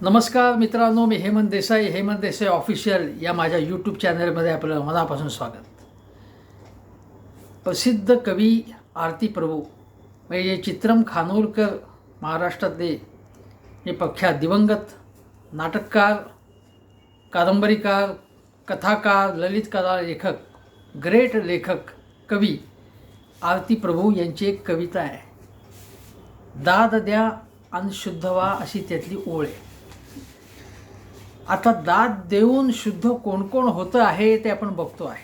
नमस्कार मित्रांनो, मी हेमंत देसाई ऑफिशियल या माझ्या यूट्यूब चॅनलमध्ये आपलं मनापासून स्वागत. प्रसिद्ध कवी आरती प्रभू म्हणजे चित्रम खानोलकर महाराष्ट्रातले हे प्रख्यात दिवंगत नाटककार, कादंबरीकार, कथाकार, ललितकला लेखक, ग्रेट लेखक, कवी आरती प्रभू यांची एक कविता आहे. दाद द्या आणि शुद्ध व्हा अशी त्यातली ओळ आहे. आता दाद देऊन शुद्ध कोण कोण होतं आहे ते आपण बघतो आहे.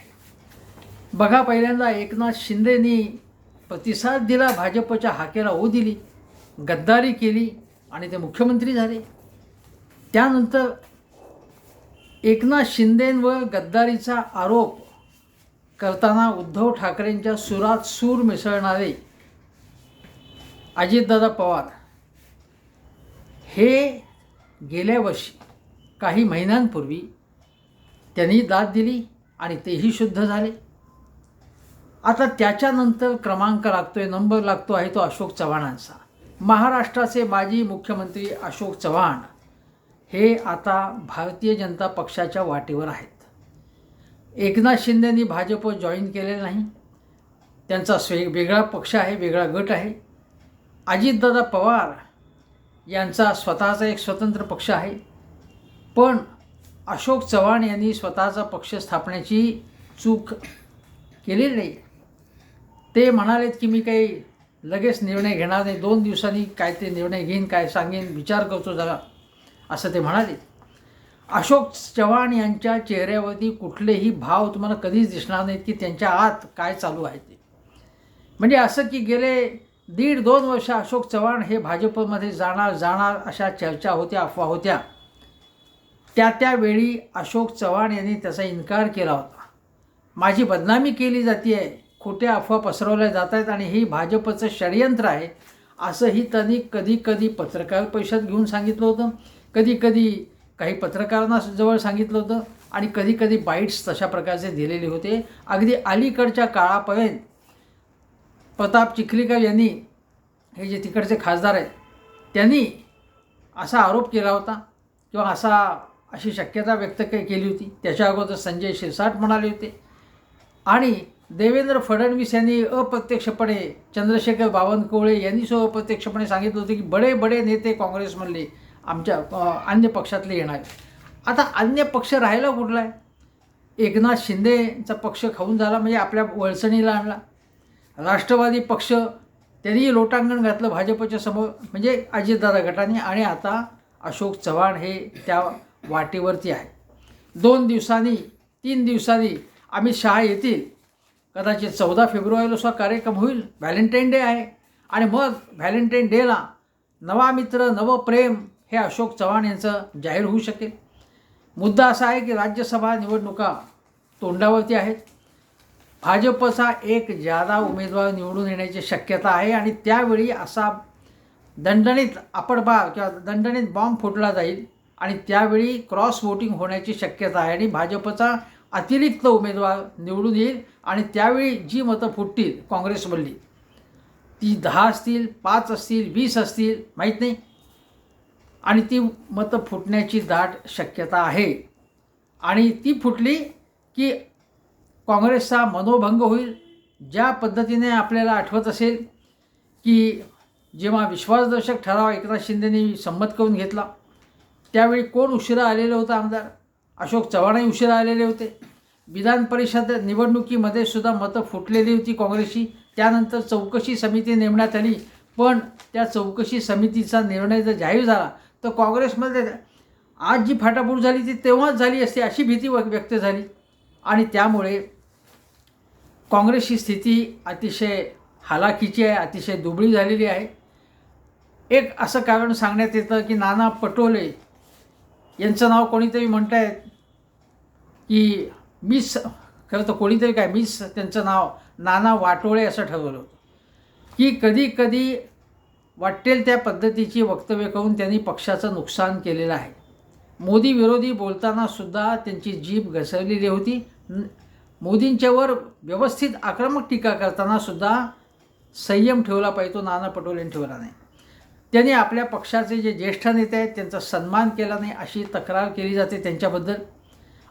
बघा, पहिल्यांदा एकनाथ शिंदेनी प्रतिसाद दिला, भाजपच्या हाकेला ओ दिली, गद्दारी केली आणि ते मुख्यमंत्री झाले. त्यानंतर एकनाथ शिंदेंवर गद्दारीचा आरोप करताना उद्धव ठाकरेंच्या सुरात सूर मिसळणारे अजितदादा पवार हे गेल्या वर्षी काही महिन्यांपूर्वी त्यांनी दाद दिली आणि तेही शुद्ध झाले. आता त्याच्यानंतर नंबर लागतो आहे तो अशोक चव्हाणांचा. महाराष्ट्राचे माजी मुख्यमंत्री अशोक चव्हाण हे आता भारतीय जनता पक्षाच्या वाटेवर आहेत. एकनाथ शिंदेंनी भाजप जॉईन केलेलं नाही, त्यांचा वेगळा पक्ष आहे, वेगळा गट आहे. अजितदादा पवार यांचा स्वतःचा एक स्वतंत्र पक्ष आहे. पण अशोक चव्हाण यांनी स्वतःचा पक्ष स्थापण्याची चूक केलेली नाही. ते म्हणालेत की मी काही लगेच निर्णय घेणार नाही, 2 दिवसांनी काय ते निर्णय घेईन, काय सांगेन, विचार करतो जरा, असं ते म्हणाले. अशोक चव्हाण यांच्या चेहऱ्यावरती कुठलेही भाव तुम्हाला कधीच दिसणार नाहीत की त्यांच्या आत काय चालू आहे ते. म्हणजे असं की गेले 1.5-2 वर्ष अशोक चव्हाण हे भाजपमध्ये जाणार अशा चर्चा होत्या, अफवा होत्या. त्यावेळी अशोक चव्हाण यांनी त्याचा इन्कार केला होता. माझी बदनामी केली जाते आहे, खोट्या अफवा पसरवल्या जात आहेत आणि ही भाजपचं षडयंत्र आहे, असंही त्यांनी कधी पत्रकार परिषद घेऊन सांगितलं होतं, कधी काही पत्रकारांना जवळ सांगितलं होतं आणि कधी बाईट्स तशा प्रकारचे दिलेले होते. अगदी अलीकडच्या काळापर्यंत प्रताप चिखलीकर यांनी, हे जे तिकडचे खासदार आहेत, त्यांनी असा आरोप केला होता किंवा अशी शक्यता व्यक्त केली होती. त्याच्या अगोदर संजय शिरसाट म्हणाले होते आणि देवेंद्र फडणवीस यांनी अप्रत्यक्षपणे, चंद्रशेखर बावनकुळे यांनी अप्रत्यक्षपणे सांगितलं होतं की बडे नेते काँग्रेसमधले आमच्या अन्य पक्षातले येणार. आता अन्य पक्ष राहायला कुठला आहे? एकनाथ शिंदेचा पक्ष खाऊन झाला म्हणजे आपल्या वळसणीला आणला. राष्ट्रवादी पक्ष त्यांनी लोटांगण घातलं भाजपच्या समोर म्हणजे अजितदादा गटाने, आणि आता अशोक चव्हाण हे त्या वाटेवरती आहे. 2 दिवसांनी 3 दिवसांनी अमित शहा येतील, कदाचित 14 फेब्रुवारीला सुद्धा कार्यक्रम होईल. व्हॅलेंटाईन डे आहे आणि मग व्हॅलेंटाईन डेला नवा मित्र, नवं प्रेम हे अशोक चव्हाण यांचं जाहीर होऊ शकेल. मुद्दा असा आहे की राज्यसभा निवडणुका तोंडावरती आहेत. भाजपचा एक जादा उमेदवार निवडून येण्याची शक्यता आहे आणि त्यावेळी असा दणदणीत आपटबार किंवा दणदणीत बॉम्ब फुटला जाईल आणि त्यावेळी क्रॉस वोटिंग होण्याची शक्यता आहे आणि भाजपचा अतिरिक्त उमेदवार निवडून येईल आणि त्यावेळी जी मतं फुटतील काँग्रेसमधली, ती 10 असतील, 5 असतील, 20 असतील, माहीत नाही, आणि ती मतं फुटण्याची दाट शक्यता आहे. आणि ती फुटली की काँग्रेसचा मनोभंग होईल. ज्या पद्धतीने आपल्याला आठवत असेल की जेव्हा विश्वासदर्शक ठराव एकनाथ शिंदेंनी संमत करून घेतला त्यावेळी कोण उशिरा आलेलं होतं? आमदार अशोक चव्हाणही उशिरा आलेले होते. विधान परिषद निवडणुकीमध्ये सुद्धा मतं फुटलेली होती काँग्रेसची. त्यानंतर चौकशी समिती नेमण्यात आली, पण त्या चौकशी समितीचा निर्णय जर जाहीर झाला तर काँग्रेसमध्ये आज जी फाटाफूट झाली ती तेव्हाच झाली असते अशी भीती व्यक्त झाली आणि त्यामुळे काँग्रेसची स्थिती अतिशय हालाखीची आहे, अतिशय दुबळी झालेली आहे. एक असं कारण सांगण्यात येतं की नाना पटोले यांचं नाव कोणीतरी म्हणत आहेत की खरं तर कोणीतरी काय त्यांचं नाव नाना वाटोळे असं ठरवलं होतं की कधी वाटेल त्या पद्धतीची वक्तव्य करून त्यांनी पक्षाचं नुकसान केलेलं आहे. मोदी विरोधी बोलतानासुद्धा त्यांची जीभ घसरलेली होती. मोदींच्यावर व्यवस्थित आक्रमक टीका करतानासुद्धा संयम ठेवला पाहिजे, तो नाना पटोलेंनी ठेवला नाही. त्यांनी आपल्या पक्षाचे जे ज्येष्ठ नेते आहेत त्यांचा सन्मान केला नाही अशी तक्रार केली जाते त्यांच्याबद्दल.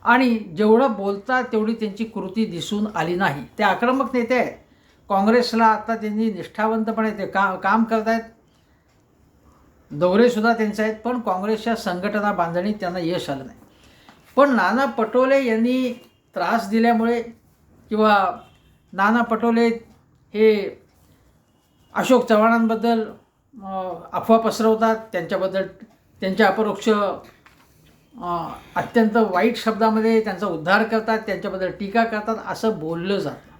आणि जेवढं बोलतात तेवढी त्यांची कृती दिसून आली नाही. ते आक्रमक नेते आहेत. काँग्रेसला आता त्यांनी निष्ठावंतपणे ते काम करत आहेत. दौरेसुद्धा त्यांचे आहेत, पण काँग्रेसच्या संघटना बांधणीत त्यांना यश आलं नाही. पण नाना पटोले यांनी त्रास दिल्यामुळे किंवा नाना पटोले हे अशोक चव्हाणांबद्दल अफवा पसरवतात, त्यांच्याबद्दल त्यांच्या अपरोक्ष अत्यंत वाईट शब्दामध्ये त्यांचा उद्धार करतात, त्यांच्याबद्दल टीका करतात, असं बोललं जातं.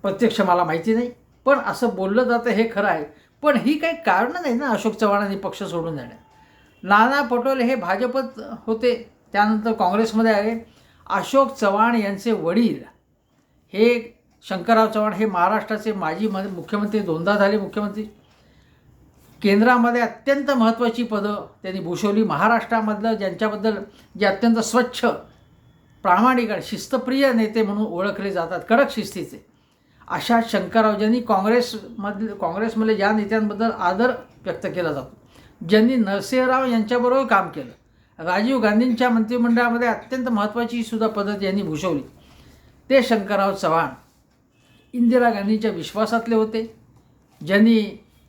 प्रत्यक्ष मला माहिती नाही, पण असं बोललं जातं हे खरं आहे. पण ही काही कारणं नाही ना अशोक चव्हाणांनी पक्ष सोडून देण्यात. नाना पटोले हे भाजपत होते, त्यानंतर काँग्रेसमध्ये आले. अशोक चव्हाण यांचे वडील हे शंकरराव चव्हाण हे महाराष्ट्राचे माजी मुख्यमंत्री, दोनदा झाले मुख्यमंत्री. केंद्रामध्ये अत्यंत महत्त्वाची पदं त्यांनी भूषवली. महाराष्ट्रामधलं ज्यांच्याबद्दल जे अत्यंत स्वच्छ, प्रामाणिक आणि शिस्तप्रिय नेते म्हणून ओळखले जातात, कडक शिस्तीचे, अशा शंकरराव ज्यांनी काँग्रेसमधले ज्या नेत्यांबद्दल आदर व्यक्त केला जातो, ज्यांनी नरसिंहराव यांच्याबरोबर काम केलं, राजीव गांधींच्या मंत्रिमंडळामध्ये अत्यंत महत्त्वाची सुद्धा पदं यांनी भूषवली, ते शंकरराव चव्हाण इंदिरा गांधींच्या विश्वासातले होते. ज्यांनी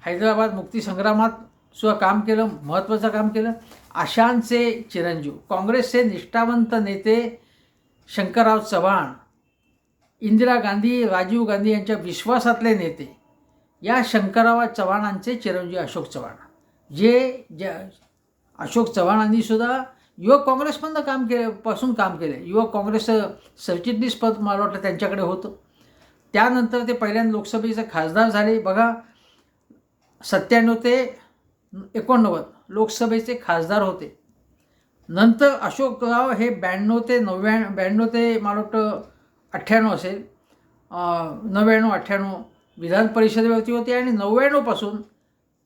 हैदराबाद मुक्तीसंग्रामात सुद्धा काम केलं, महत्त्वाचं काम केलं. अशांचे चिरंजीव काँग्रेसचे निष्ठावंत नेते शंकरराव चव्हाण, इंदिरा गांधी, राजीव गांधी यांच्या विश्वासातले नेते, या शंकरराव चव्हाणांचे चिरंजीव अशोक चव्हाण, जे अशोक चव्हाणांनी सुद्धा युवक काँग्रेसमधनं काम केलं. युवक काँग्रेसचं सरचिटणीस पद मला वाटतं त्यांच्याकडे होतं. त्यानंतर ते पहिल्यांदा लोकसभेचे खासदार झाले. बघा, 97 ते 89 लोकसभेचे खासदार होते. नंतर अशोकराव हे 92 ते मला वाटतं 98 असेल, 99-98 विधान परिषदेवरती होते आणि 99 पासून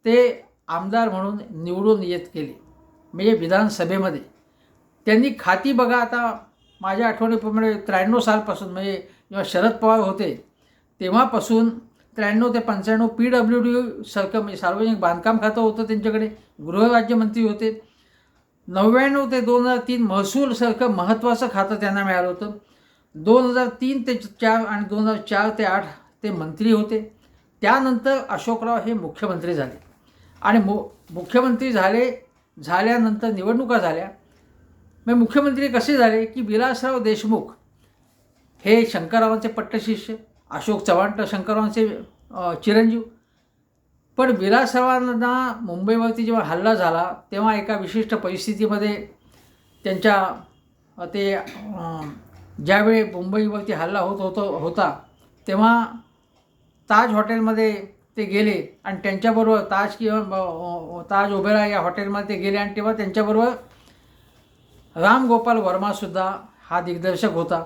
ते आमदार म्हणून निवडून येत गेले. म्हणजे विधानसभेमध्ये त्यांनी खाती बघा, आता माझ्या आठवणीप्रमाणे 93 सालपासून, म्हणजे जेव्हा शरद पवार होते तेव्हापासून 93 ते 95 PWD सारखं म्हणजे सार्वजनिक बांधकाम खातं होतं त्यांच्याकडे, गृहराज्यमंत्री होते. 99 ते 2003 महसूल सारखं महत्त्वाचं खातं त्यांना मिळालं होतं. 2003 ते 4 आणि 2004 ते 8 ते मंत्री होते. त्यानंतर अशोकराव हे मुख्यमंत्री झाले आणि मुख्यमंत्री झाल्यानंतर निवडणुका झाल्या. मग मुख्यमंत्री कसे झाले की विलासराव देशमुख हे शंकररावांचे पट्टशिष्य, अशोक चव्हाण तर शंकररावांचे चिरंजीव. पण विलासरावांना मुंबईवरती जेव्हा हल्ला झाला तेव्हा एका विशिष्ट परिस्थितीमध्ये त्यांच्या ते ज्यावेळी मुंबईवरती हल्ला होता तेव्हा ताज हॉटेलमध्ये ते गेले आणि त्यांच्याबरोबर ताज ओबेरॉय या हॉटेलमध्ये ते गेले आणि तेव्हा त्यांच्याबरोबर राम गोपाल वर्मासुद्धा हा दिग्दर्शक होता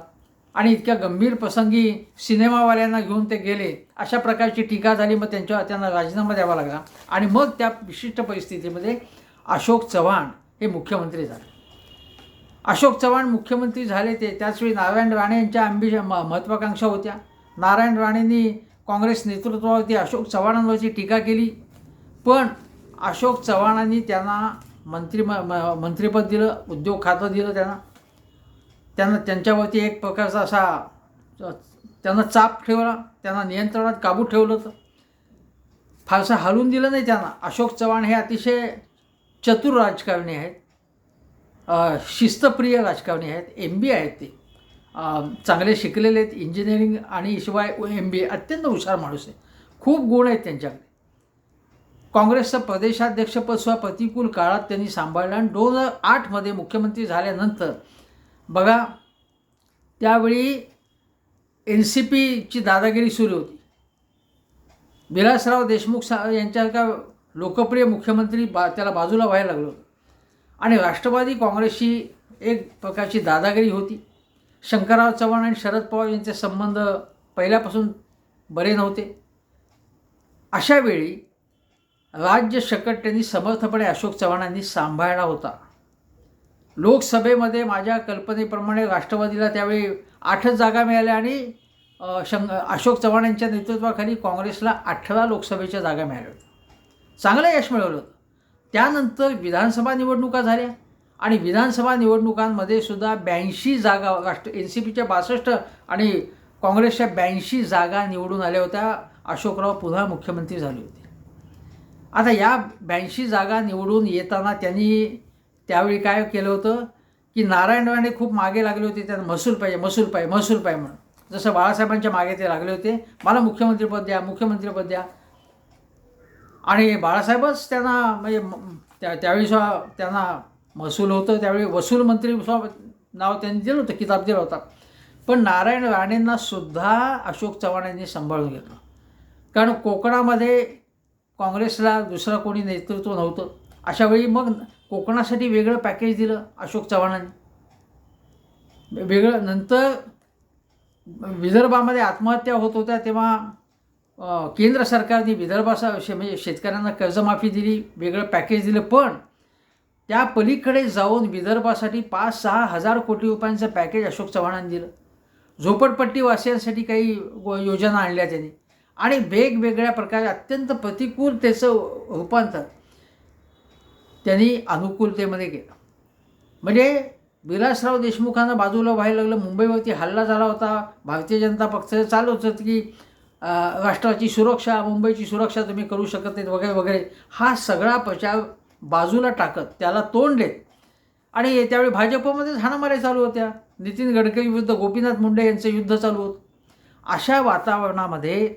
आणि इतक्या गंभीर प्रसंगी सिनेमावाल्यांना घेऊन ते गेले, अशा प्रकारची टीका झाली. मग त्यांना राजीनामा द्यावा लागला आणि मग त्या विशिष्ट परिस्थितीमध्ये अशोक चव्हाण हे मुख्यमंत्री झाले. अशोक चव्हाण मुख्यमंत्री झाले त्याचवेळी नारायण राणे यांच्या महत्त्वाकांक्षा होत्या. नारायण राणेंनी काँग्रेस नेतृत्वावरती अशोक चव्हाणांवरची टीका केली, पण अशोक चव्हाणांनी त्यांना मंत्रिपद दिलं, उद्योग खातं दिलं. त्यांना त्यांच्यावरती एक प्रकारचा असा त्यांना चाप ठेवला, त्यांना नियंत्रणात काबू ठेवलं होतं, फारसं हलून दिलं नाही त्यांना. अशोक चव्हाण हे अतिशय चतुर राजकारणी आहेत, शिस्तप्रिय राजकारणी आहेत, MBA आहेत, ते चांगले शिकलेले आहेत, इंजिनिअरिंग आणि शिवाय MBA, अत्यंत हुशार माणूस आहे, खूप गुण आहेत त्यांच्याकडे. काँग्रेसचं प्रदेशाध्यक्षपदसुद्धा प्रतिकूल काळात त्यांनी सांभाळलं आणि 2008 मुख्यमंत्री झाल्यानंतर बघा त्यावेळी NCPची दादागिरी सुरू होती. विलासराव देशमुख यांच्यासारखा लोकप्रिय मुख्यमंत्री त्याला बाजूला व्हायला लागलो आणि राष्ट्रवादी काँग्रेसची एक प्रकारची दादागिरी होती. शंकरराव चव्हाण आणि शरद पवार यांचे संबंध पहिल्यापासून बरे नव्हते. अशा वेळी राज्य शकट त्यांनी समर्थपणे अशोक चव्हाणांनी सांभाळला होता. लोकसभेमध्ये माझ्या कल्पनेप्रमाणे राष्ट्रवादीला त्यावेळी 8 जागा मिळाल्या आणि अशोक चव्हाण यांच्या नेतृत्वाखाली काँग्रेसला 18 लोकसभेच्या जागा मिळाल्या होत्या. चांगलं यश मिळवलं होतं. त्यानंतर विधानसभा निवडणुका झाल्या आणि विधानसभा निवडणुकांमध्ये सुद्धा 82 जागा एन सी पीच्या 62 आणि काँग्रेसच्या 82 जागा निवडून आल्या होत्या. अशोकराव पुन्हा मुख्यमंत्री झाले होते. आता या 82 जागा निवडून येताना त्यांनी त्यावेळी काय केलं होतं की नारायण राणे खूप मागे लागले होते. त्यांना महसूल पाहिजे, महसूल पाहिजे, महसूल पाहिजे म्हणून, जसं बाळासाहेबांच्या मागे ते लागले होते, मला मुख्यमंत्रीपद द्या, मुख्यमंत्रीपद द्या. आणि बाळासाहेबच त्यांना म्हणजे त्यावेळी त्यांना महसूल होतं, त्यावेळी वसूल मंत्री नाव त्यांनी दिलं होतं, किताब दिला होता. पण नारायण राणेंना सुद्धा अशोक चव्हाण यांनी सांभाळून घेतलं, कारण कोकणामध्ये काँग्रेसला दुसरा कोणी नेतृत्व नव्हतं. अशावेळी मग कोकणासाठी वेगळं पॅकेज दिलं अशोक चव्हाणांनी, वेगळं. नंतर विदर्भामध्ये आत्महत्या होत होत्या तेव्हा केंद्र सरकारने म्हणजे शेतकऱ्यांना कर्जमाफी दिली, वेगळं पॅकेज दिलं. पण त्या पलीकडे जाऊन विदर्भासाठी 5-6 हजार कोटी रुपयांचं पॅकेज अशोक चव्हाणांनी दिलं. झोपडपट्टीवासियांसाठी काही योजना आणल्या त्यांनी आणि वेगवेगळ्या प्रकारे अत्यंत प्रतिकूलतेचं रूपांतर त्यांनी अनुकूलतेमध्ये केलं. म्हणजे विलासराव देशमुखांना बाजूला व्हायला लागलं, मुंबईवरती हल्ला झाला होता, भारतीय जनता पक्ष चालूच होतं की राष्ट्राची सुरक्षा, मुंबईची सुरक्षा तुम्ही करू शकत नाहीत वगैरे वगैरे. हा सगळा प्रचार बाजूला टाकत त्याला तोंड देत आणि त्यावेळी भाजपमध्येच हाणामाऱ्या चालू होत्या. नितीन गडकरी विरुद्ध गोपीनाथ मुंडे यांचं युद्ध चालू होतं. अशा वातावरणामध्ये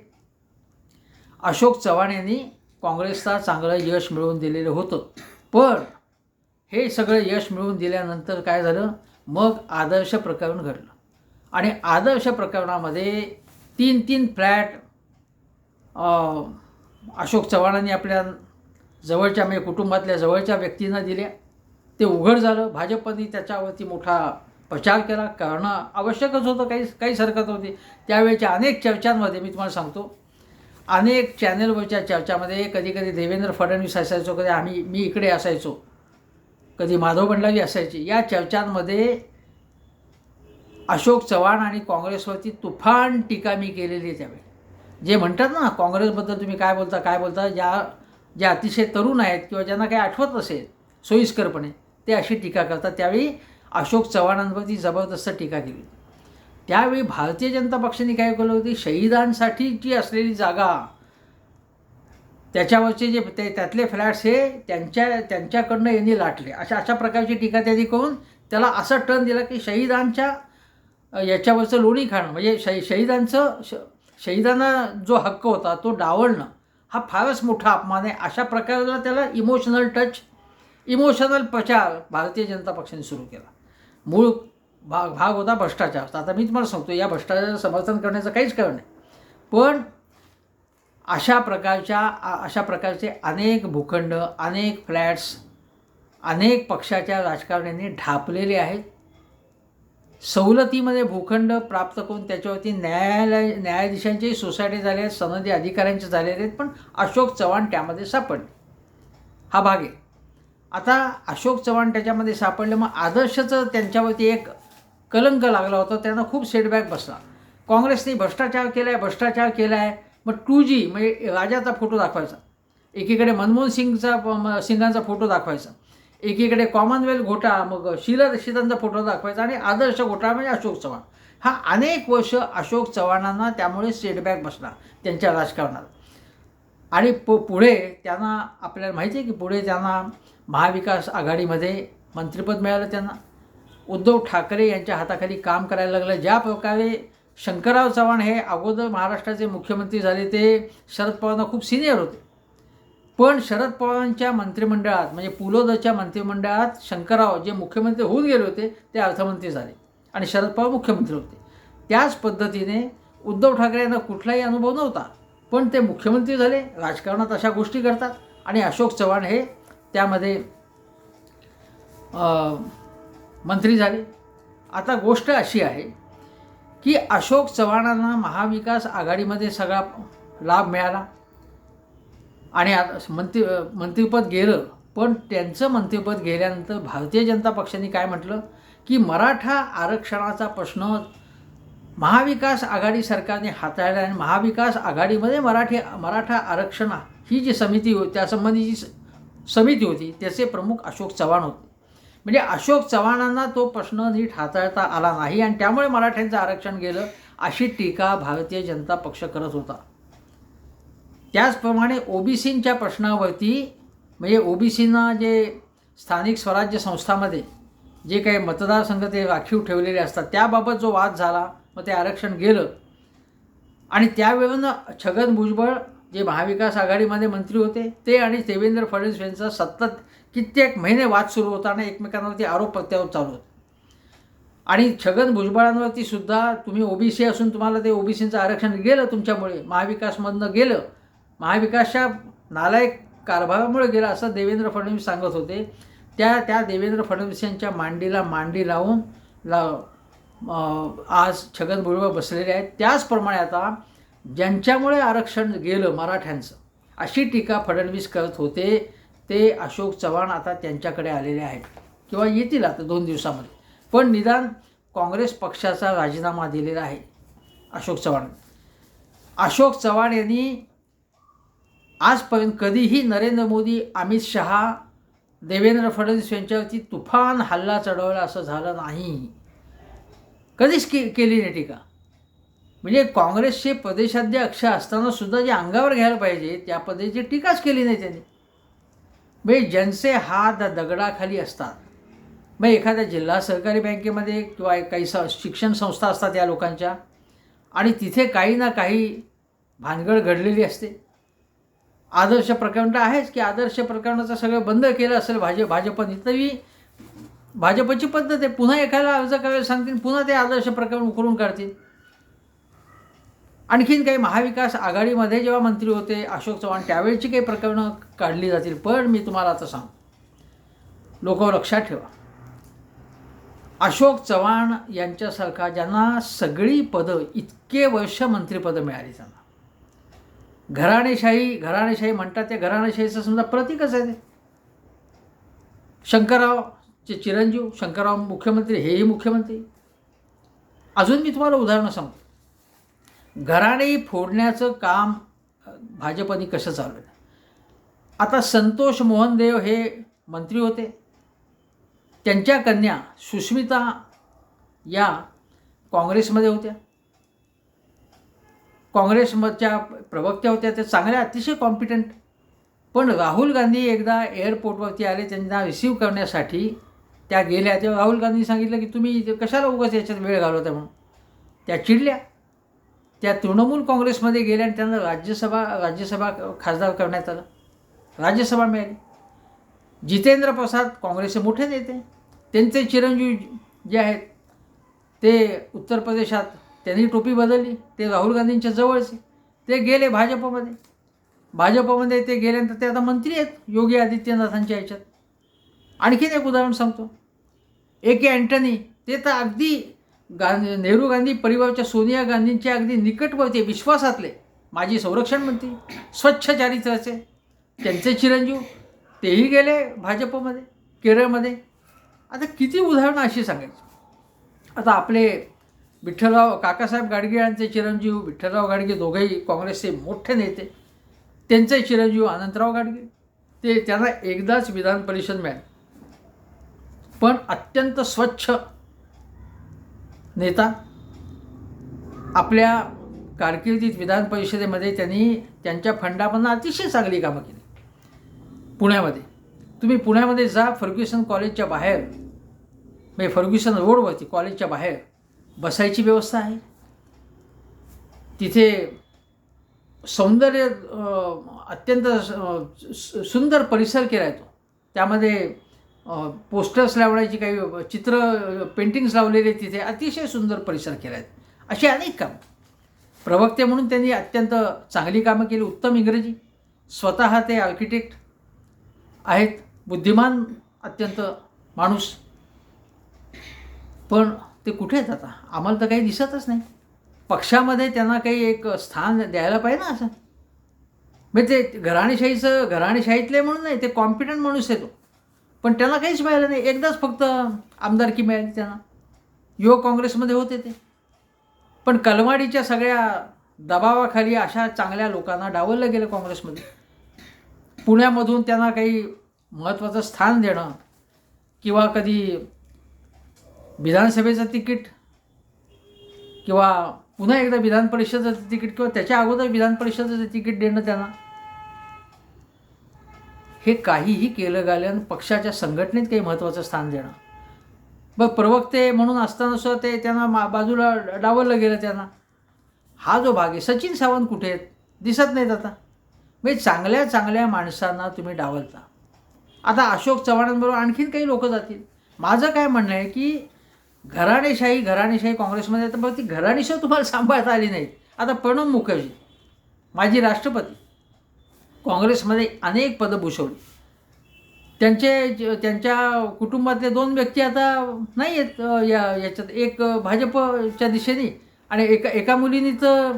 अशोक चव्हाण यांनी काँग्रेसला चांगलं यश मिळवून दिलेलं होतं. पण हे सगळं यश मिळवून दिल्यानंतर काय झालं, मग आदर्श प्रकरण घडलं आणि आदर्श प्रकरणामध्ये 3 फ्लॅट अशोक चव्हाणांनी आपल्या जवळच्या म्हणजे कुटुंबातल्या जवळच्या व्यक्तींना दिल्या. ते उघड झालं. भाजपने त्याच्यावरती मोठा प्रचार केला, करणं आवश्यकच होतं, काहीच हरकत होती. त्यावेळेच्या अनेक चर्चांमध्ये मी तुम्हाला सांगतो, अनेक चॅनलवरच्या चर्चामध्ये कधी कधी देवेंद्र फडणवीस असायचो, कधी मी इकडे असायचो, कधी माधव भंडारी असायची. या चर्चांमध्ये अशोक चव्हाण आणि काँग्रेसवरती तुफान टीका मी केलेली आहे. त्यावेळी जे म्हणतात ना काँग्रेसबद्दल तुम्ही काय बोलता, जे अतिशय तरुण आहेत किंवा ज्यांना काही आठवत नसेल सोयीस्करपणे, ते अशी टीका करतात. त्यावेळी अशोक चव्हाणांवरती जबरदस्त टीका केली. त्यावेळी भारतीय जनता पक्षाने काय केलं होती, शहीदांसाठीची असलेली जागा त्याच्यावरचे जे त्यातले फ्लॅट्स हे त्यांच्याकडनं यांनी लाटले, अशा प्रकारची टीका त्यांनी करून त्याला असा टर्न दिला की शहीदांच्या याच्यावरचं लोणी खाणं, म्हणजे शहीदांना जो हक्क होता तो डावलणं हा फारच मोठा अपमान आहे. अशा प्रकारला त्याला इमोशनल प्रचार भारतीय जनता पक्षाने सुरू केला. मूळ भाग होता भ्रष्टाचार. आता मी तुम्हाला सांगतो, या भ्रष्टाचाराचं समर्थन करण्याचं काहीच कारण नाही. पण अशा प्रकारचे अनेक भूखंड, अनेक फ्लॅट्स अनेक पक्षाच्या राजकारण्यांनी ढापलेले आहेत. सवलतीमध्ये भूखंड प्राप्त करून त्याच्यावरती न्यायाधीशांचे सोसायटी झाले आहेत, सनदी अधिकाऱ्यांचे झालेले आहेत. पण अशोक चव्हाण त्यामध्ये सापडले. हा भाग आहे. आता अशोक चव्हाण त्याच्यामध्ये सापडले, मग आदर्शचं त्यांच्यावरती एक कलंक लागला होता. त्यांना खूप सेटबॅक बसला. काँग्रेसने भ्रष्टाचार केला आहे. मग 2G म्हणजे राजाचा फोटो दाखवायचा, एकीकडे मनमोहन सिंगांचा फोटो दाखवायचा, एकीकडे कॉमनवेल्थ घोटाळा, मग शीला दीक्षितांचा फोटो दाखवायचा आणि आदर्श घोटाळा म्हणजे अशोक चव्हाण. हा अनेक वर्ष अशोक चव्हाणांना त्यामुळे सेटबॅक बसला त्यांच्या राजकारणात. आणि पुढे त्यांना आपल्याला माहिती आहे की पुढे त्यांना महाविकास आघाडीमध्ये मंत्रिपद मिळालं. त्यांना उद्धव ठाकरे यांच्या हाताखाली काम करायला लागलं. ज्या प्रकारे शंकरराव चव्हाण हे अगोदर महाराष्ट्राचे मुख्यमंत्री झाले, ते शरद पवारांना खूप सिनियर होते. पण शरद पवारांच्या मंत्रिमंडळात म्हणजे पुलोदच्या मंत्रिमंडळात शंकरराव जे मुख्यमंत्री होऊन गेले होते ते अर्थमंत्री झाले आणि शरद पवार मुख्यमंत्री होते. त्याच पद्धतीने उद्धव ठाकरे यांना कुठलाही अनुभव नव्हता, पण ते मुख्यमंत्री झाले. राजकारणात अशा गोष्टी करतात आणि अशोक चव्हाण हे त्यामध्ये मंत्री झाले. आता गोष्ट अशी आहे की अशोक चव्हाणांना महाविकास आघाडीमध्ये सगळा लाभ मिळाला आणि मंत्रिपद गेलं. पण त्यांचं मंत्रिपद गेल्यानंतर भारतीय जनता पक्षाने काय म्हटलं की मराठा आरक्षणाचा प्रश्न महाविकास आघाडी सरकारने हाताळला आणि महाविकास आघाडीमध्ये मराठा आरक्षण ही जी समिती होती त्यासंबंधी जी समिती होती त्याचे प्रमुख अशोक चव्हाण होते. म्हणजे अशोक चव्हाणांना तो प्रश्न नीट हाताळता आला नाही आणि त्यामुळे मराठ्यांचं आरक्षण गेलं अशी टीका भारतीय जनता पक्ष करत होता. त्याचप्रमाणे ओबीसींच्या प्रश्नावरती म्हणजे ओबीसींना जे स्थानिक स्वराज्य संस्थांमध्ये जे काही मतदारसंघ ते राखीव ठेवलेले असतात त्याबाबत जो वाद झाला, मग ते आरक्षण गेलं आणि त्यावेळेला छगन भुजबळ जे महाविकास आघाडीमध्ये मंत्री होते ते आणि देवेंद्र फडणवीस यांचा सतत कित्येक महिने वाद सुरू होता आणि एकमेकांवरती आरोप प्रत्यारोप चालू होते. आणि छगन भुजबळांवरती सुद्धा तुम्ही ओबीसी असून तुम्हाला ते ओबीसीचं आरक्षण गेलं तुमच्यामुळे, महाविकासमधनं गेलं, महाविकासच्या नालायक कारभारामुळे गेलं असं देवेंद्र फडणवीस सांगत होते. त्या देवेंद्र फडणवीस यांच्या मांडीला मांडी लावून आज छगन भुजबळ बसलेले आहेत. त्याचप्रमाणे आता ज्यांच्यामुळे आरक्षण गेलं मराठ्यांचं अशी टीका फडणवीस करत होते ते अशोक चव्हाण आता त्यांच्याकडे आलेले आहेत किंवा येतील आता 2 दिवसामध्ये. पण निदान काँग्रेस पक्षाचा राजीनामा दिलेला आहे अशोक चव्हाण. अशोक चव्हाण यांनी आजपर्यंत कधीही नरेंद्र मोदी, अमित शहा, देवेंद्र फडणवीस यांच्यावरती तुफान हल्ला चढवला असं झालं नाही. कधीच केली नाही टीका. म्हणजे काँग्रेसचे प्रदेशाध्यक्ष असताना सुद्धा जे अंगावर घ्यायला पाहिजे त्या पद्धतीची टीकाच केली नाही त्यांनी. म्हणजे ज्यांचे हात दगडाखाली असतात, मग एखाद्या जिल्हा सहकारी बँकेमध्ये किंवा काही शिक्षण संस्था असतात या लोकांच्या आणि तिथे काही ना काही भानगड घडलेली असते. आदर्श प्रकरण तर आहेच की आदर्श प्रकरणाचं सगळं बंद केलं असेल भाजपने तरी भाजपची पद्धत आहे. पुन्हा एखाद्याला अर्ज करायला सांगतील, पुन्हा ते आदर्श प्रकरण उकरून काढतील. आणखीन काही महाविकास आघाडीमध्ये जेव्हा मंत्री होते अशोक चव्हाण त्यावेळची काही प्रकरणं काढली जातील. पण मी तुम्हाला आता सांगतो, लोक लक्षात ठेवा, अशोक चव्हाण यांच्यासारखा ज्यांना सगळी पदं इतके वर्ष मंत्रिपदं मिळाली, त्यांना घराणेशाही म्हणतात, त्या घराणेशाहीचं समजा प्रतीकच आहे ते. शंकररावचे चिरंजीव, शंकरराव मुख्यमंत्री, हेही मुख्यमंत्री. अजून मी तुम्हाला उदाहरणं सांगतो. घराणे फोडण्याचं काम भाजपने कसं चालवलं. आता संतोष मोहन देव हे मंत्री होते, त्यांच्या कन्या सुष्मिता या काँग्रेसमध्ये होत्या, काँग्रेसमधच्या प्रवक्त्या होत्या, त्या चांगल्या अतिशय कॉम्पिटंट. पण राहुल गांधी एकदा एअरपोर्टवरती आले त्यांना रिसीव्ह करण्यासाठी, त्या गेल्या. तेव्हा राहुल गांधी सांगितलं की तुम्ही कशाला उगाच याच्यात वेळ घालवता म्हणून. त्या चिडल्या, त्या तृणमूल काँग्रेसमध्ये गेल्या आणि त्यांना राज्यसभा खासदार करण्यात आलं, राज्यसभा मिळाली. जितेंद्र प्रसाद काँग्रेसचे मोठे नेते, त्यांचे चिरंजीव जे आहेत ते उत्तर प्रदेशात त्यांनी टोपी बदलली, ते राहुल गांधींच्या जवळचे, ते गेले भाजपमध्ये ते गेल्यानंतर ते आता मंत्री आहेत योगी आदित्यनाथांच्या ह्याच्यात. आणखीन एक उदाहरण सांगतो. AK अँटनी, ते तर अगदी नेहरू गांधी परिवाराच्या सोनिया गांधींच्या अगदी निकटवर्ती विश्वासातले माजी संरक्षण मंत्री, स्वच्छ चारित्र्याचे, त्यांचे चिरंजीव तेही गेले भाजपमध्ये, केरळमध्ये. आता किती उदाहरणं अशी सांगायची. आता आपले विठ्ठलराव काकासाहेब गाडगे यांचे चिरंजीव विठ्ठलराव गाडगे, दोघेही काँग्रेसचे मोठे नेते, त्यांचे चिरंजीव अनंतराव गाडगे, ते त्यांना एकदाच विधान परिषद मिळाली. पण अत्यंत स्वच्छ नेता. आपल्या कारकिर्दीत विधान परिषदेमध्ये त्यांनी त्यांच्या फंडामधून अतिशय चांगली कामं केली. पुण्यामध्ये तुम्ही पुण्यामध्ये जा, फर्ग्युसन कॉलेजच्या बाहेर, म्हणजे फर्ग्युसन रोडवरती कॉलेजच्या बाहेर बसायची व्यवस्था आहे. तिथे सौंदर्य अत्यंत सुंदर परिसर केला आहे तो. त्यामध्ये पोस्टर्स लावण्याची काही चित्र पेंटिंग्स लावलेले, तिथे अतिशय सुंदर परिसर केला आहे. अशी अनेक कामं. प्रवक्ते म्हणून त्यांनी अत्यंत चांगली कामं केली. उत्तम इंग्रजी, स्वतः ते आर्किटेक्ट आहेत, बुद्धिमान अत्यंत माणूस. पण ते कुठे आहेत आता, आम्हाला तर काही दिसतच नाही. पक्षामध्ये त्यांना काही एक स्थान द्यायला पाहिजे ना. असं म्हणजे ते घराणेशाहीतले म्हणून नाही, ते कॉम्पिटंट माणूस आहे तो, पण त्यांना काहीच मिळालं नाही. एकदाच फक्त आमदारकी मिळाली त्यांना. युवक काँग्रेसमध्ये होते ते, पण कलमाडीच्या सगळ्या दबावाखाली अशा चांगल्या लोकांना डावललं गेलं काँग्रेसमध्ये. पुण्यामधून त्यांना काही महत्त्वाचं स्थान देणं किंवा कधी विधानसभेचं तिकीट किंवा पुन्हा एकदा विधान परिषदेचं तिकीट किंवा त्याच्या अगोदर विधान परिषदेचं तिकीट देणं त्यांना, हे काहीही केलं गेलं पक्षाच्या संघटनेत काही महत्त्वाचं स्थान देणं. प्रवक्ते म्हणून असताना सुद्धा ते त्यांना बाजूला डावललं गेलं त्यांना. हा जो भाग आहे. सचिन सावंत कुठे आहेत? दिसत नाहीत आता. म्हणजे चांगल्या चांगल्या माणसांना तुम्ही डावलता. आता अशोक चव्हाणांबरोबर आणखीन काही लोक जातील. माझं काय म्हणणं आहे की घराणेशाही काँग्रेसमध्ये, तर मग ती घराणेशाही तुम्हाला सांभाळता आली नाही. आता प्रणब मुखर्जी माजी राष्ट्रपती, काँग्रेसमध्ये अनेक पदं भूषवली. त्यांच्या कुटुंबातले 2 व्यक्ती आता नाही आहेत याच्यात. एक भाजपच्या दिशेने आणि एका मुलीने तर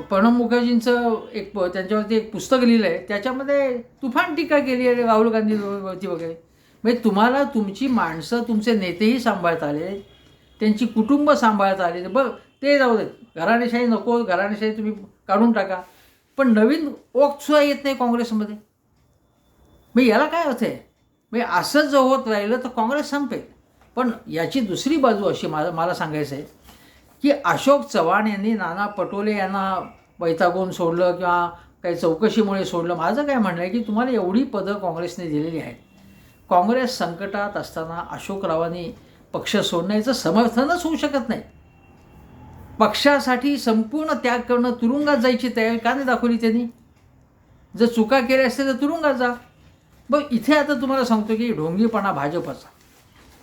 प्रणब मुखर्जींचं त्यांच्यावरती एक पुस्तक लिहिलं आहे, त्याच्यामध्ये तुफान टीका केली आहे राहुल गांधीवरती वगैरे. म्हणजे तुम्हाला तुमची माणसं, तुमचे नेतेही सांभाळता आले, त्यांची कुटुंब सांभाळता आले. बरं ते जाऊ देत, घराणेशाही नको, घराणेशाही तुम्ही काढून टाका, पण नवीन ओळखसुद्धा येत नाही काँग्रेसमध्ये. मग याला काय अर्थ आहे? म्हणजे असं जर होत राहिलं तर काँग्रेस संपेल. पण याची दुसरी बाजू अशी मला सांगायचं आहे की अशोक चव्हाण यांनी नाना पटोले यांना वैतागून सोडलं किंवा काही चौकशीमुळे सोडलं. माझं काय म्हणणं आहे की तुम्हाला एवढी पदं काँग्रेसने दिलेली आहेत. काँग्रेस संकटात असताना अशोकरावांनी पक्ष सोडण्याचं समर्थनच होऊ शकत नाही. पक्षासाठी संपूर्ण त्याग करणं, तुरुंगात जायची तयारी का नाही दाखवली त्यांनी? जर चुका केल्या असतील तर तुरुंगात जा. बघ इथे आता तुम्हाला सांगतो की ढोंगीपणा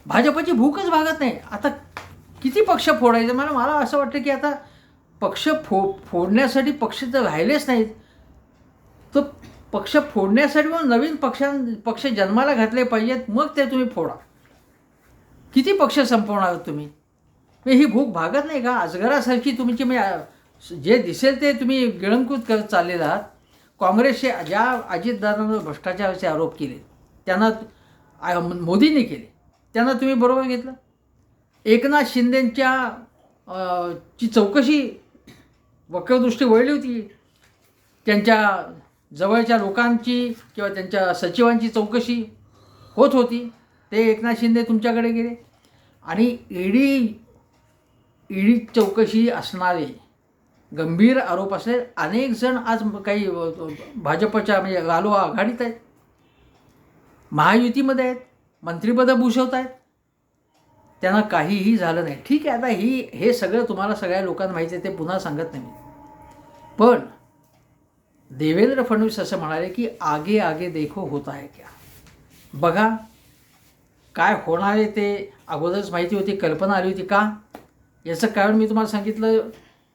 भाजपची भूकच भागत नाही. आता किती पक्ष फोडायचे? मला असं वाटतं की आता पक्ष फोडण्यासाठी पक्ष जर राहिलेच नाहीत तर पक्ष फोडण्यासाठी मग नवीन पक्ष जन्माला घातले पाहिजेत, मग ते तुम्ही फोडा. किती पक्ष संपवणार तुम्ही? ही भूक भागत नाही का? अजगरासारखी तुमची जे दिसेल ते तुम्ही गिळंकृत करत चाललेला आहात. काँग्रेसचे ज्या अजितदादांवर भ्रष्टाचाराचे आरोप केले त्यांना मोदींनी केले, त्यांना तुम्ही बरोबर घेतलं. एकनाथ शिंदेंच्या ची चौकशी वक्रदृष्टी वळली होती. त्यांच्या जवळच्या लोकांची किंवा त्यांच्या सचिवांची चौकशी होत होती. ते एकनाथ शिंदे तुमच्याकडे गेले आणि ईडी चौकशी असणारे गंभीर आरोप असले अनेक जण आज काही भाजपच्या म्हणजे रालोआ आघाडीत आहेत, महायुतीमध्ये आहेत, मंत्रिपदं भूषवत आहेत. त्यांना काहीही झालं नाही. ठीक आहे, आता हे सगळं तुम्हाला सगळ्या लोकांना माहिती आहे, ते पुन्हा सांगत नाही मी. पण देवेंद्र फडणवीस असं म्हणाले की आगे आगे देखो होता है क्या. बघा काय होणार आहे ते अगोदरच माहिती होती, कल्पना आली होती का? याचं कारण मी तुम्हाला सांगितलं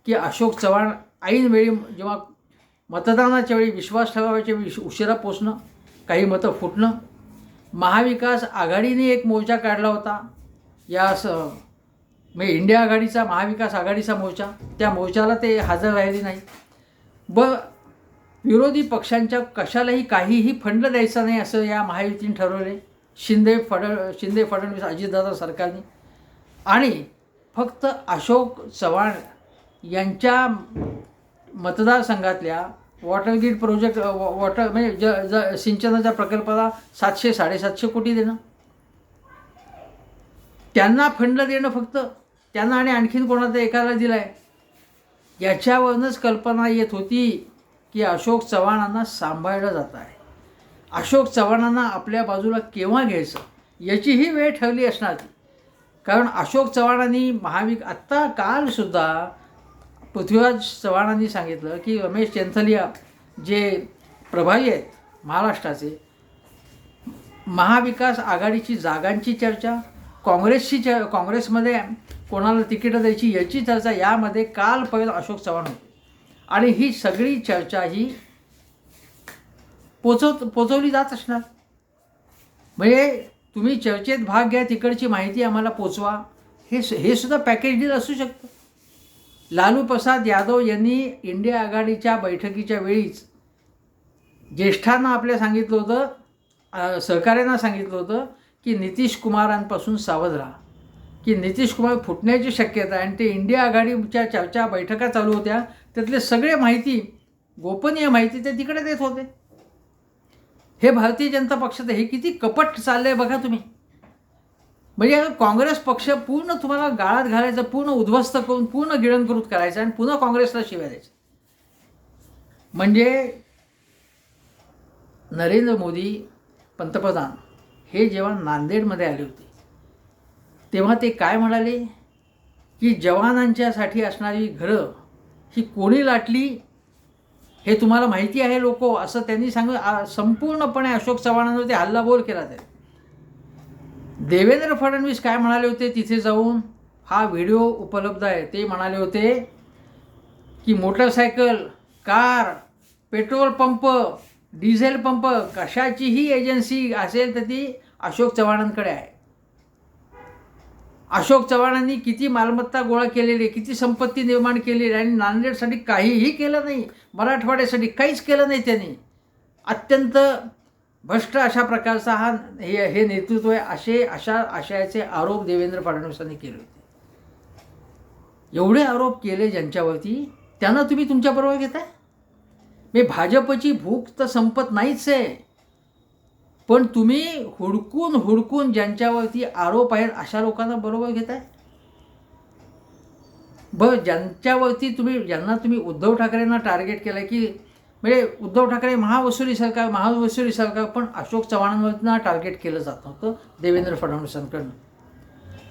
की अशोक चव्हाण ऐन वेळी जेव्हा मतदानाच्या वेळी विश्वास ठेवायच्या वेळी उशिरा पोचणं, काही मतं फुटणं. महाविकास आघाडीने एक मोर्चा काढला होता म्हणजे इंडिया आघाडीचा, महाविकास आघाडीचा मोर्चा, त्या मोर्चाला ते हजर राहिले नाही. विरोधी पक्षांच्या कशालाही काहीही फंड द्यायचा नाही असं या महायुतीने ठरवले. शिंदे फडणवीस अजितदादा सरकारने. आणि फक्त अशोक चव्हाण यांच्या मतदारसंघातल्या वॉटरग्रीड प्रोजेक्ट म्हणजे सिंचनाच्या प्रकल्पाला 700-750 कोटी देणं, त्यांना फंड देणं फक्त त्यांना आणि आणखीन कोणाला एकाला दिलं आहे. याच्यावरूनच कल्पना येत होती की अशोक चव्हाणांना सांभाळलं जात आहे. अशोक चव्हाणांना आपल्या बाजूला केव्हा घ्यायचं याचीही वेळ ठरली असणार ती. कारण अशोक चव्हाणांनी आत्ता कालसुद्धा पृथ्वीराज चव्हाणांनी सांगितलं की रमेश चेन्थलिया जे प्रभारी आहेत महाराष्ट्राचे, महाविकास आघाडीची जागांची चर्चा, काँग्रेसमध्ये कोणाला तिकीटं द्यायची याची चर्चा यामध्ये कालपर्यंत अशोक चव्हाण होते. आणि ही सगळी चर्चा ही पोचवली जात असणार. म्हणजे तुम्ही चर्चेत भाग घ्या, तिकडची माहिती आम्हाला पोचवा, हे सुद्धा पॅकेज डील असू शकतं. लालू प्रसाद यादव यांनी इंडिया आघाडीच्या बैठकीच्या वेळीच ज्येष्ठांना आपल्या सांगितलं होतं, सहकाऱ्यांना सांगितलं होतं की नितीश कुमारांपासून सावध राहा, की नितीश कुमार फुटण्याची शक्यता आहे. आणि ते इंडिया आघाडीच्या चर्चा बैठका चालू होत्या, त्यातले सगळे माहिती गोपनीय माहिती ते तिकडे देत होते. हे भारतीय जनता पक्षाचं हे किती कपट चाललंय बघा तुम्ही. म्हणजे काँग्रेस पक्ष पूर्ण तुम्हाला गाळात घालायचं, पूर्ण उद्ध्वस्त करून, पूर्ण गिळंकृत करायचं आणि पुन्हा काँग्रेसला शिव्या द्यायचं. म्हणजे नरेंद्र मोदी पंतप्रधान हे जेव्हा नांदेडमध्ये आले होते तेव्हा ते काय म्हणाले की जवानांच्यासाठी असणारी घरं ही कोणी लाटली हे तुम्हाला माहिती आहे लोक, असं त्यांनी संपूर्णपणे अशोक चव्हाणांवरती हल्लाबोल केला. ते देवेंद्र फडणवीस काय म्हणाले होते तिथे जाऊन, हा व्हिडिओ उपलब्ध आहे. ते म्हणाले होते की motorcycle, car, petrol pump, diesel pump कशाचीही एजन्सी असेल तर ती अशोक चव्हाणांकडे आहे. अशोक चव्हाणांनी किती मालमत्ता गोळा केलेली, किती संपत्ती निर्माण केलेली आणि नांदेडसाठी काहीही केलं नाही, मराठवाड्यासाठी काहीच केलं नाही त्यांनी. अत्यंत भ्रष्ट अशा प्रकारचा हे नेतृत्व आहे, अशा आशयाचे आरोप देवेंद्र फडणवीसांनी केले होते. एवढे आरोप केले ज्यांच्यावरती, त्यांना तुम्ही तुमच्याबरोबर घेताय. मी भाजपची भूक तर संपत नाहीच आहे, पण तुम्ही हुडकून ज्यांच्यावरती आरोप आहेत अशा लोकांना बरोबर घेताय. ज्यांना तुम्ही उद्धव ठाकरेंना टार्गेट केलं की म्हणजे उद्धव ठाकरे महावसुली सरकार, पण अशोक चव्हाणांवरना टार्गेट केलं जात नव्हतं देवेंद्र फडणवीसांकडनं.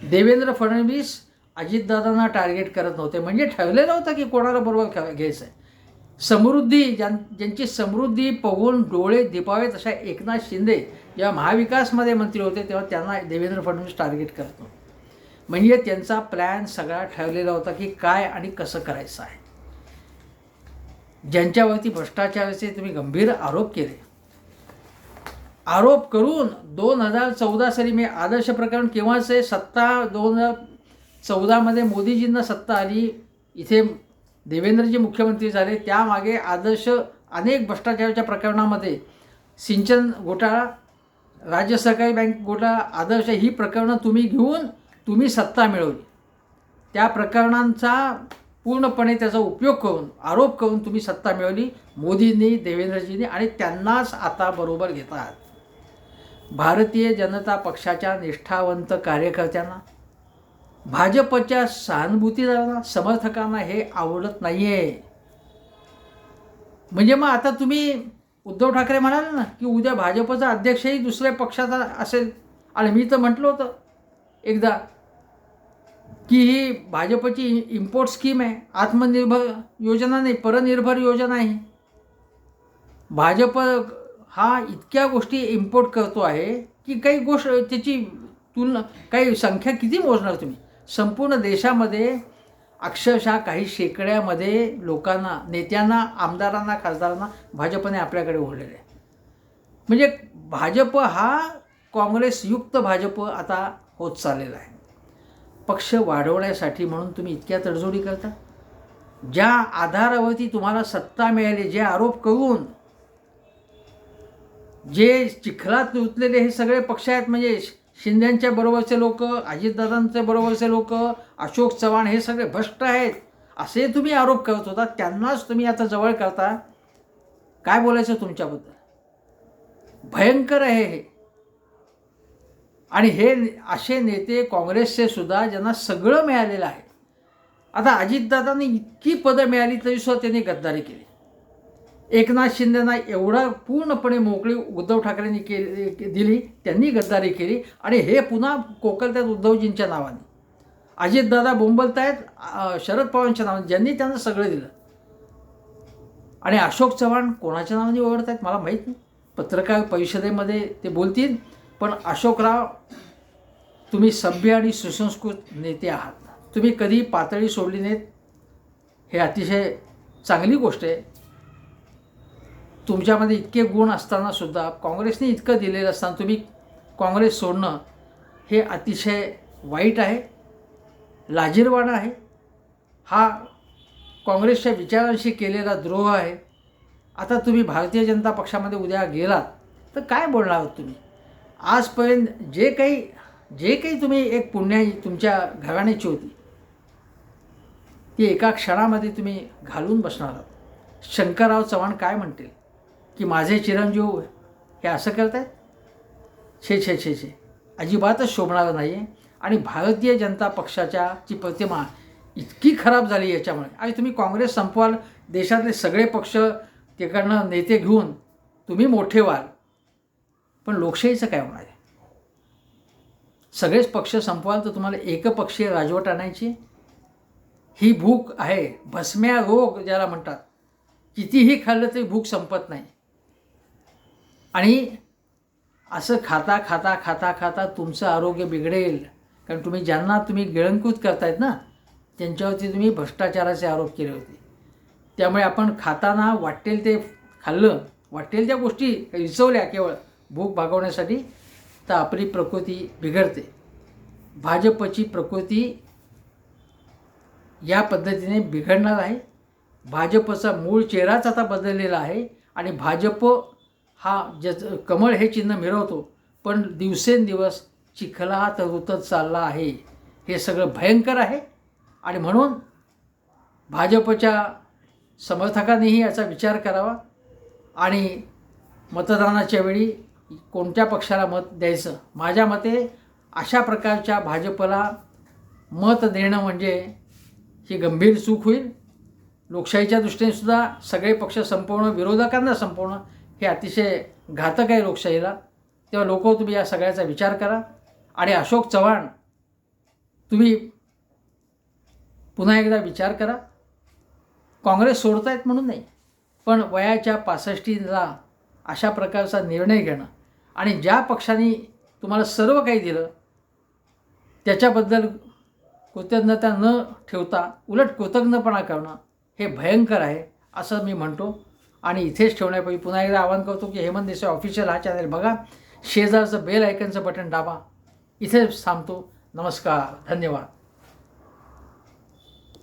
देवेंद्र फडणवीस अजितदादांना टार्गेट करत नव्हते, म्हणजे ठरलेलं होतं की कोणाला बरोबर घ्यायचं आहे. ज्यांची समृद्धी बघून डोळे दिपावेत अशा एकनाथ शिंदे जेव्हा महाविकासमध्ये मंत्री होते तेव्हा त्यांना देवेंद्र फडणवीस टार्गेट करत नव्हते. म्हणजे त्यांचा प्लॅन सगळा ठरलेला होता की काय आणि कसं करायचं आहे. ज्यांच्यावरती भ्रष्टाचाराचे तुम्ही गंभीर आरोप केले, आरोप करून 2014 साली मी आदर्श प्रकरण केव्हाच आहे, 2014मध्ये मोदीजींना सत्ता आली, इथे देवेंद्रजी मुख्यमंत्री झाले, त्यामागे आदर्श अनेक भ्रष्टाचाराच्या प्रकरणामध्ये सिंचन घोटाळा, राज्य सहकारी बँक घोटाळा, आदर्श ही प्रकरणं तुम्ही घेऊन तुम्ही सत्ता मिळवली. त्या प्रकरणांचा पूर्णपणे त्याचा उपयोग करून आरोप करून तुम्ही सत्ता मिळवली मोदींनी, देवेंद्रजींनी, आणि त्यांनाच आता बरोबर घेतात. भारतीय जनता पक्षाच्या निष्ठावंत कार्यकर्त्यांना, भाजपच्या सहानुभूतीदारांना, समर्थकांना हे आवडत नाही आहे. म्हणजे मग आता तुम्ही उद्धव ठाकरे म्हणाले ना की उद्या भाजपचा अध्यक्षही दुसऱ्या पक्षाचा असेल, आणि मी तर म्हटलं होतं एकदा की ही भाजपची इम्पोर्ट स्कीम आहे, आत्मनिर्भर योजना नाही, परनिर्भर योजना आहे. भाजप हा इतक्या गोष्टी इम्पोर्ट करतो आहे की काही गोष्ट त्याची तुलना, काही संख्या किती मोजणार तुम्ही. संपूर्ण देशामध्ये अक्षरशः काही शेकड्यामध्ये लोकांना, नेत्यांना, आमदारांना, खासदारांना भाजपने आपल्याकडे ओढलेले आहे. म्हणजे भाजप हा काँग्रेसयुक्त भाजप आता होत चाललेला आहे. पक्ष वाढवण्यासाठी म्हणून तुम्ही इतक्या तडजोडी करता. ज्या आधारावरती तुम्हाला सत्ता मिळाली, जे आरोप करून जे चिखलात रुतलेले हे सगळे पक्ष आहेत, म्हणजे शिंदेच्या बरोबरचे लोक, अजितदादांच्या बरोबरचे लोक, अशोक चव्हाण, हे सगळे भ्रष्ट आहेत असे तुम्ही आरोप करत होता, त्यांनाच तुम्ही आता जवळ करता. काय बोलायचं तुमच्याबद्दल, भयंकर आहे हे. आणि हे असे नेते काँग्रेसचे सुद्धा ज्यांना सगळं मिळालेलं आहे. आता अजितदादांनी इतकी पदं मिळाली तरीसुद्धा त्यांनी गद्दारी केली. एकनाथ शिंदेना एवढा पूर्णपणे मोकळी उद्धव ठाकरेंनी दिली, त्यांनी गद्दारी केली, आणि हे पुन्हा कोकलतात उद्धवजींच्या नावाने. अजितदादा बोंबलतायत शरद पवारांच्या नावाने, ज्यांनी त्यांना सगळं दिलं. आणि अशोक चव्हाण कोणाच्या नावाने ओळखत आहेत मला माहीत नाही. पत्रकार परिषदेमध्ये ते बोलतील, पण अशोकराव तुम्ही सभ्य आणि सुसंस्कृत नेते आहात. तुम्ही कधी पातळी सोडली नाहीत, हे अतिशय चांगली गोष्ट आहे. तुमच्यामध्ये इतके गुण असतानासुद्धा, काँग्रेसने इतकं दिलेलं असताना तुम्ही काँग्रेस सोडणं हे अतिशय वाईट आहे, लाजिरवाणं आहे. हा काँग्रेसच्या विचारांशी केलेला द्रोह आहे. आता तुम्ही भारतीय जनता पक्षामध्ये उद्या गेलात तर काय बोलणार आहात तुम्ही. आजपर्यंत जे काही तुम्ही एक पुण्याई तुमच्या घराण्याची होती ती एका क्षणामध्ये तुम्ही घालून बसणार आहात. शंकरराव चव्हाण काय म्हणतील की माझे चिरंजीव हे असं करत आहेत? छे छे छे छे, अजिबातच शोभणारं नाही आहे. आणि भारतीय जनता पक्षाची प्रतिमा इतकी खराब झाली याच्यामुळे. आणि तुम्ही काँग्रेस संपवाल, देशातले सगळे पक्ष तिकडनं नेते घेऊन तुम्ही मोठे व्हाल, पण लोकशाहीचं काय होणार आहे? सगळेच पक्ष संपवाल तर तुम्हाला एकपक्षीय राजवट आणायची. ही भूक आहे, भस्म्या रोग ज्याला म्हणतात. कितीही खाल्लं तरी भूक संपत नाही. आणि असं खाता खाता खाता खाता तुमचं आरोग्य बिघडेल. कारण ज्यांना तुम्ही गिळंकृत करतायत ना, त्यांच्यावरती तुम्ही भ्रष्टाचाराचे आरोप केले होते. त्यामुळे आपण खाताना वाटेल ते खाल्लं, वाटेल त्या गोष्टी रिचवल्या केवळ भूक भागवण्यासाठी, तर आपली प्रकृती बिघडते. भाजपची प्रकृती या पद्धतीने बिघडणार आहे. भाजपचा मूळ चेहराच आता बदललेला आहे. आणि भाजप हा ज्याचं कमळ हे चिन्ह मिळवतो, पण दिवसेंदिवस चिखलात रुतत चालला आहे. हे सगळं भयंकर आहे. आणि म्हणून भाजपच्या समर्थकांनीही याचा विचार करावा आणि मतदानाच्या वेळी कोणत्या पक्षाला मत द्यायचं. माझ्या मते अशा प्रकारच्या भाजपला मत देणं म्हणजे ही गंभीर चूक होईल. लोकशाहीच्या दृष्टीनेसुद्धा सगळे पक्ष संपवणं, विरोधकांना संपवणं हे अतिशय घातक आहे लोकशाहीला. तेव्हा तुम्ही या सगळ्याचा विचार करा. आणि अशोक चव्हाण, तुम्ही पुन्हा एकदा विचार करा. काँग्रेस सोडतायत म्हणून नाही, पण वयाच्या 65ला अशा प्रकारचा निर्णय घेणं आणि ज्या पक्षाने तुम्हाला सर्व काही दिलं त्याच्याबद्दल कृतज्ञता न ठेवता उलट कृतज्ञपणा करणं हे भयंकर आहे असं मी म्हणतो. आणि इथेच ठेवण्यापूर्वी पुन्हा एकदा आवाहन करतो की हेमंत देसाई ऑफिशियल हा चॅनल बघा, शेजारचं बेल आयकनचं बटन दाबा. इथेच थांबतो. नमस्कार, धन्यवाद.